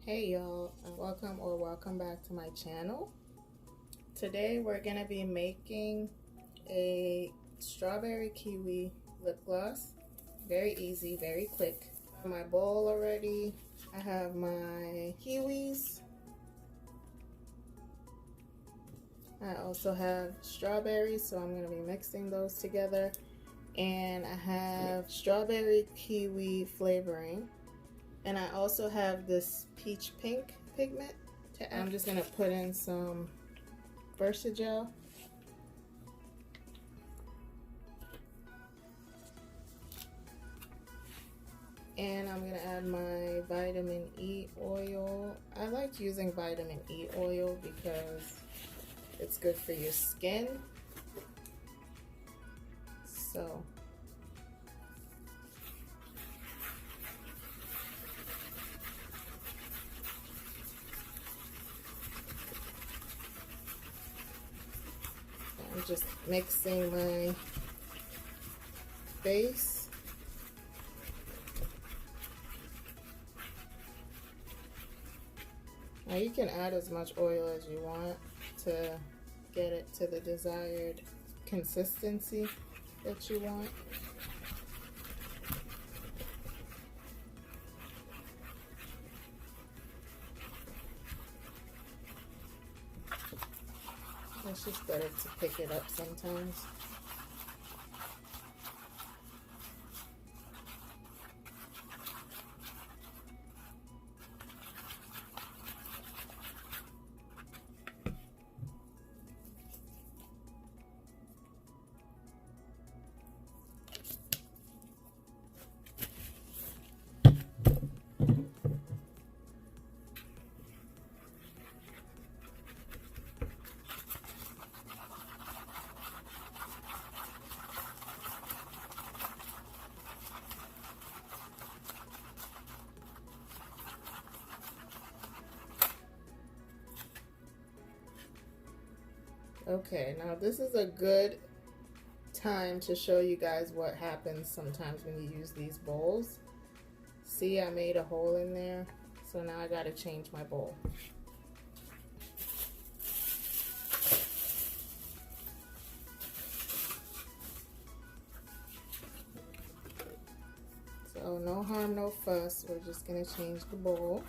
Hey y'all, welcome back to my channel. Today we're gonna be making a strawberry kiwi lip gloss. Very easy, very quick. I have my bowl already. I have my kiwis. I also have strawberries, so I'm gonna be mixing those together. And I have strawberry kiwi flavoring. And I also have this peach pink pigment. I'm just gonna put in some Versagel. And I'm gonna add my vitamin E oil. I like using vitamin E oil because it's good for your skin. So I'm just mixing my base. Now you can add as much oil as you want to get it to the desired consistency that you want. It's just better to pick it up sometimes. Okay, now this is a good time to show you guys what happens sometimes when you use these bowls. See, I made a hole in there, so now I gotta change my bowl. So no harm, no fuss. We're just gonna change the bowl.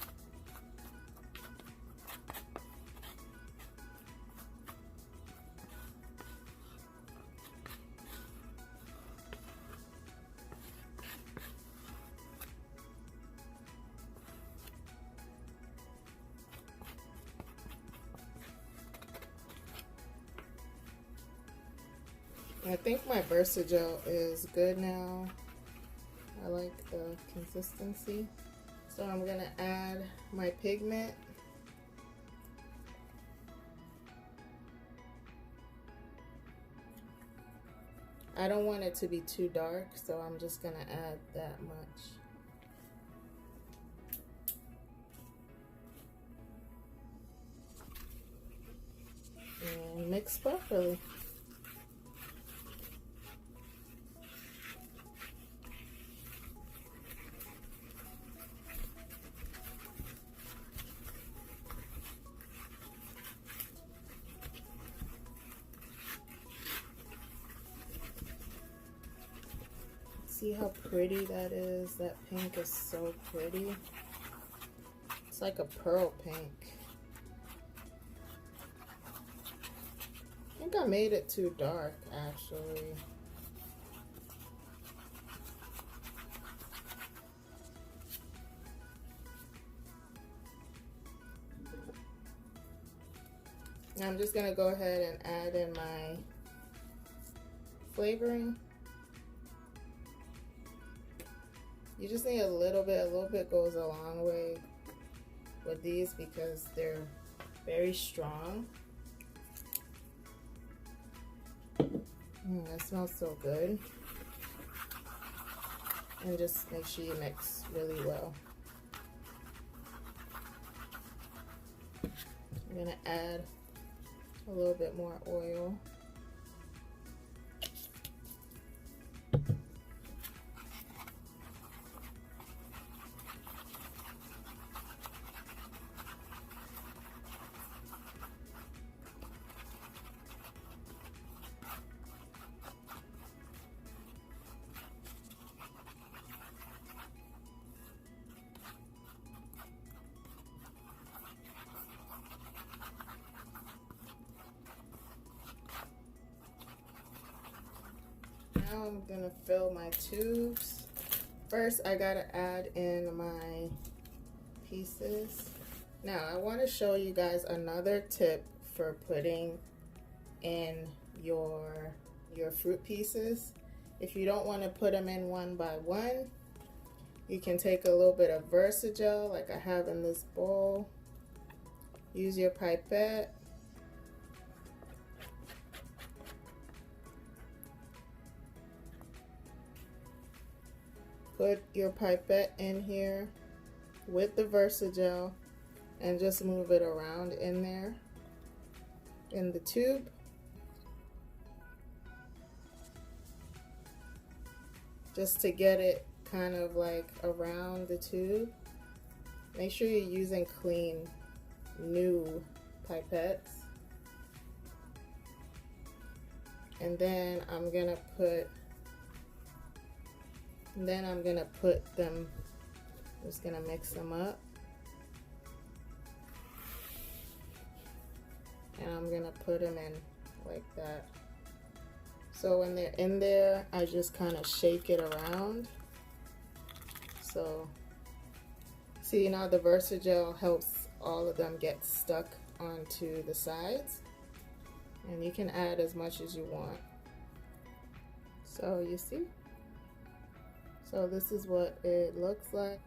I think my Versagel is good now. I like the consistency. So I'm gonna add my pigment. I don't want it to be too dark, so I'm just gonna add that much. And mix properly. See how pretty that is? That pink is so pretty. It's like a pearl pink. I think I made it too dark, actually. Now I'm just gonna go ahead and add in my flavoring. You just need a little bit goes a long way with these because they're very strong. That smells so good. And just make sure you mix really well. I'm gonna add a little bit more oil. I'm gonna fill my tubes. First, I gotta add in my pieces. Now, I want to show you guys another tip for putting in your fruit pieces. If you don't want to put them in one by one, you can take a little bit of Versagel like I have in this bowl. Use your pipette. Put your pipette in here with the Versagel and just move it around in there in the tube. Just to get it kind of like around the tube. Make sure you're using clean, new pipettes. And then I'm gonna put them, just gonna mix them up. And I'm gonna put them in like that. So when they're in there, I just kind of shake it around. So see, now the Versagel helps all of them get stuck onto the sides. And you can add as much as you want. So you see? So this is what it looks like.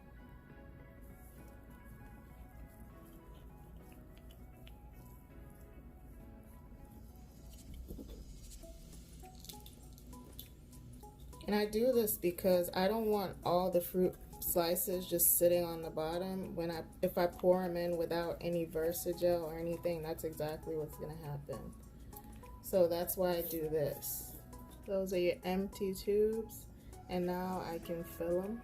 And I do this because I don't want all the fruit slices just sitting on the bottom. If I pour them in without any Versagel or anything, that's exactly what's gonna happen. So that's why I do this. Those are your empty tubes, and now I can fill them.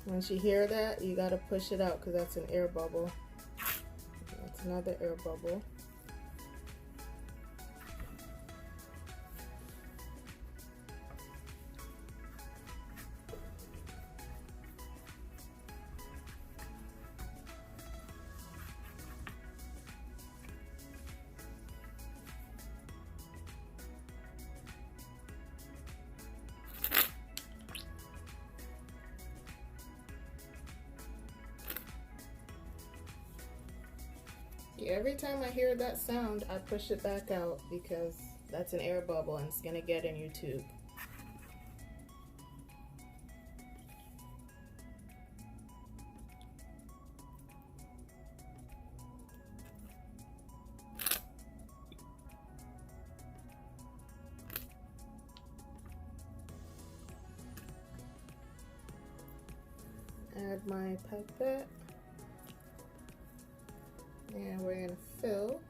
Once you hear that, you gotta push it out because that's an air bubble. That's another air bubble. Every time I hear that sound, I push it back out because that's an air bubble and it's gonna get in your tube. Add my pipette. And we're going to fill.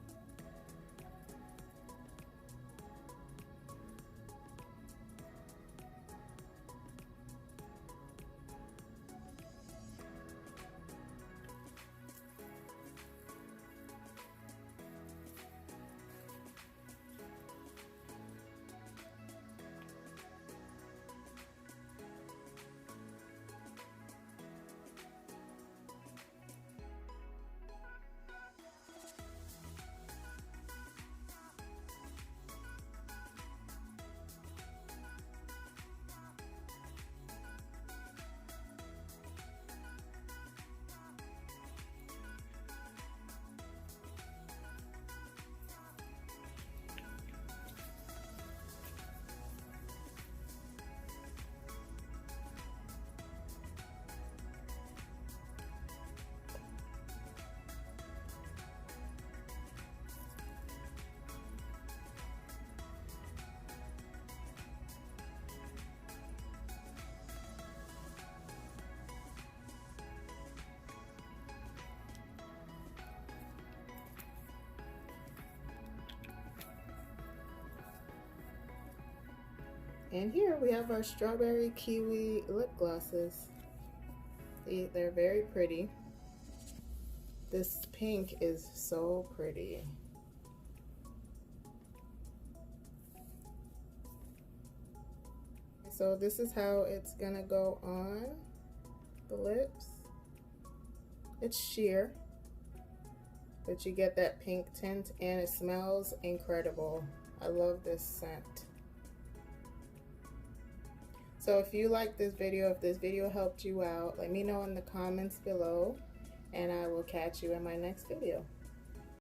And here we have our strawberry kiwi lip glosses. They're very pretty. This pink is so pretty. So this is how it's gonna go on the lips. It's sheer, but you get that pink tint and it smells incredible. I love this scent. So if you like this video, if this video helped you out, let me know in the comments below, and I will catch you in my next video.